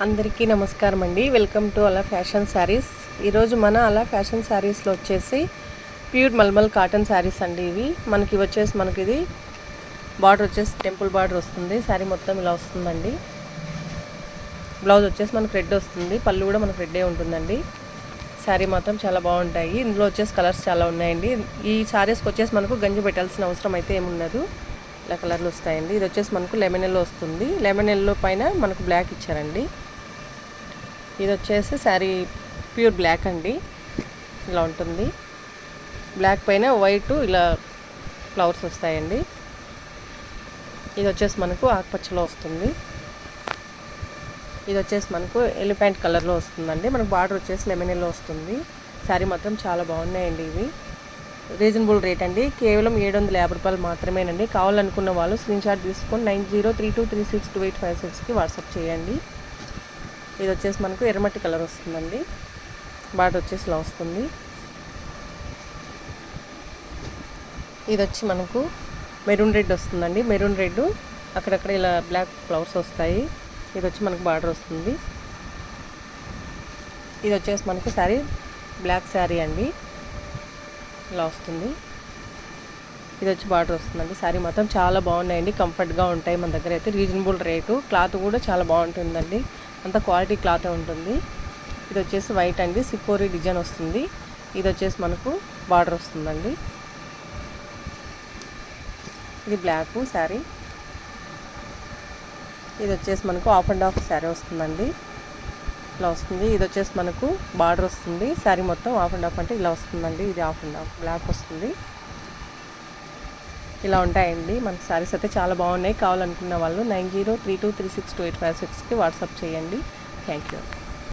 అందరికీ నమస్కారం అండి. వెల్కమ్ టు అలా ఫ్యాషన్ శారీస్. ఈరోజు మన అలా ఫ్యాషన్ శారీస్లో వచ్చేసి ప్యూర్ మల్మల్ కాటన్ శారీస్ అండి. ఇవి మనకి ఇది బార్డర్ వచ్చేసి టెంపుల్ బార్డర్ వస్తుంది. శారీ మొత్తం ఇలా వస్తుందండి. బ్లౌజ్ వచ్చేసి మనకు రెడ్ వస్తుంది. పళ్ళు కూడా మనకు రెడ్డే ఉంటుందండి. శారీ మాత్రం చాలా బాగుంటాయి. ఇందులో వచ్చేసి కలర్స్ చాలా ఉన్నాయండి. ఈ శారీస్కి వచ్చేసి మనకు గంజి పెట్టాల్సిన అవసరం అయితే ఏముండదు. ఇలా కలర్లు వస్తాయండి. ఇది వచ్చేసి మనకు లెమన్ ఎల్లో వస్తుంది. లెమన్ ఎల్లో పైన మనకు బ్లాక్ ఇచ్చారండి. ఇది వచ్చేసి శారీ ప్యూర్ బ్లాక్ అండి. ఇలా ఉంటుంది. బ్లాక్ పైన వైట్ ఇలా ఫ్లవర్స్ వస్తాయండి. ఇది వచ్చేసి మనకు ఆకుపచ్చలో వస్తుంది. ఇది వచ్చేసి మనకు ఎలిఫెంట్ కలర్లో వస్తుందండి. మనకు బార్డర్ వచ్చేసి లెమన్ ఎల్లో వస్తుంది. శారీ మాత్రం చాలా బాగున్నాయండి. ఇవి రీజనబుల్ రేట్ అండి. కేవలం 750 రూపాయలు మాత్రమేనండి. కావాలనుకున్న వాళ్ళు స్క్రీన్ షాట్ తీసుకొని 9032362856కి వాట్సాప్ చేయండి. ఇది వచ్చేసి మనకు ఎర్రమట్టి కలర్ వస్తుందండి. బార్డర్ వచ్చేసి ఇలా వస్తుంది. ఇది వచ్చి మనకు మెరూన్ రెడ్ వస్తుందండి. మెరూన్ రెడ్ అక్కడక్కడ ఇలా బ్లాక్ ఫ్లవర్స్ వస్తాయి. ఇది వచ్చి మనకు బార్డర్ వస్తుంది. ఇది వచ్చేసి మనకు శారీ బ్లాక్ శారీ అండి. ఇలా వస్తుంది. ఇది వచ్చి బార్డర్ వస్తుందండి. శారీ మాత్రం చాలా బాగున్నాయండి. కంఫర్ట్గా ఉంటాయి. మన దగ్గర అయితే రీజనబుల్ రేటు. క్లాత్ కూడా చాలా బాగుంటుందండి. అంత క్వాలిటీ క్లాత్ ఉంటుంది. ఇది వచ్చేసి వైట్ అండి. సికోరి డిజైన్ వస్తుంది. ఇది వచ్చేసి మనకు బార్డర్ వస్తుందండి. ఇది బ్లాక్ శారీ. ఇది వచ్చేసి మనకు హాఫ్ అండ్ హాఫ్ శారీ వస్తుందండి. ఇలా వస్తుంది. ఇది వచ్చేసి మనకు బార్డర్ వస్తుంది. శారీ మొత్తం హాఫ్ అండ్ హాఫ్ అంటే ఇలా వస్తుందండి. ఇది హాఫ్ అండ్ హాఫ్ బ్లాక్ వస్తుంది. ఇలా ఉంటాయండి. మనకు శారీస్ అయితే చాలా బాగున్నాయి. కావాలనుకున్న వాళ్ళు 9032362856కి వాట్సాప్ చేయండి. Thank you.